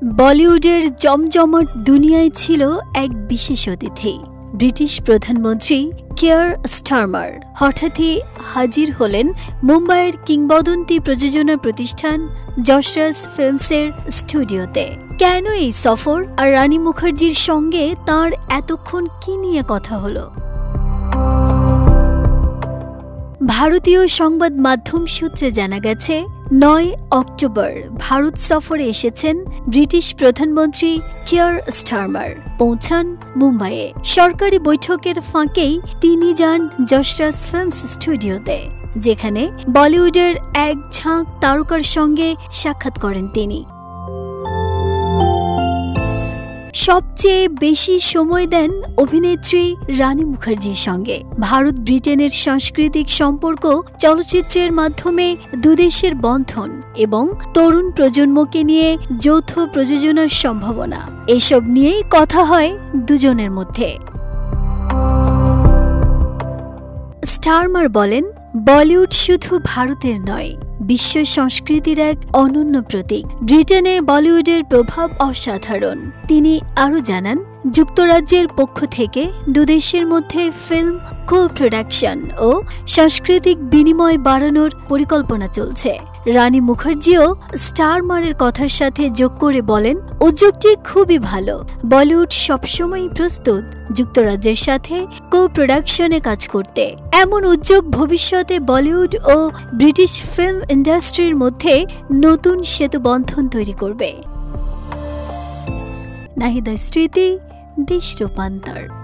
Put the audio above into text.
বলিউডের জমজমাট দুনিয়ায় ছিল এক বিশেষ অতিথি, ব্রিটিশ প্রধানমন্ত্রী কিয়ার স্টারমার। হঠাৎই হাজির হলেন মুম্বাইয়ের কিংবদন্তি প্রযোজনা প্রতিষ্ঠান যশরাজ ফিল্মসের স্টুডিওতে। কেন এই সফর, আর রানী মুখার্জির সঙ্গে তাঁর এতক্ষণ কি নিয়ে কথা হলো? ভারতীয় সংবাদ মাধ্যম সূত্রে জানা গেছে, ৯ অক্টোবর ভারত সফরে এসেছেন ব্রিটিশ প্রধানমন্ত্রী কিয়ার স্টারমার। পৌঁছান মুম্বাইয়ে। সরকারি বৈঠকের ফাঁকেই তিনি যান যশরাজ ফিল্মস স্টুডিওতে, যেখানে বলিউডের এক ঝাঁক তারকার সঙ্গে সাক্ষাৎ করেন তিনি। সবচেয়ে বেশি সময় দেন অভিনেত্রী রানী মুখার্জির সঙ্গে। ভারত ব্রিটেনের সাংস্কৃতিক সম্পর্ক, চলচ্চিত্রের মাধ্যমে দুদেশের বন্ধন এবং তরুণ প্রজন্মকে নিয়ে যৌথ প্রযোজনার সম্ভাবনা, এসব নিয়েই কথা হয় দুজনের মধ্যে। স্টারমার বলেন, বলিউড শুধু ভারতের নয়, বিশ্ব সংস্কৃতির এক অনন্য প্রতীক। ব্রিটেনে বলিউডের প্রভাব অসাধারণ। তিনি আরও জানান, যুক্তরাজ্যের পক্ষ থেকে দুদেশের মধ্যে ফিল্ম কো-প্রোডাকশন ও সাংস্কৃতিক বিনিময় বাড়ানোর পরিকল্পনা চলছে। রানী মুখার্জিও স্টারমারের কথার সাথে যোগ করে বলেন, উদ্যোগটি খুবই ভালো। বলিউড সবসময়ই প্রস্তুত যুক্তরাজ্যের সাথে কো-প্রোডাকশনে কাজ করতে। এমন উদ্যোগ ভবিষ্যতে বলিউড ও ব্রিটিশ ফিল্ম ইন্ডাস্ট্রির মধ্যে নতুন সেতুবন্ধন তৈরি করবে। নাহিদা স্মৃতি, দেশ রূপান্তর।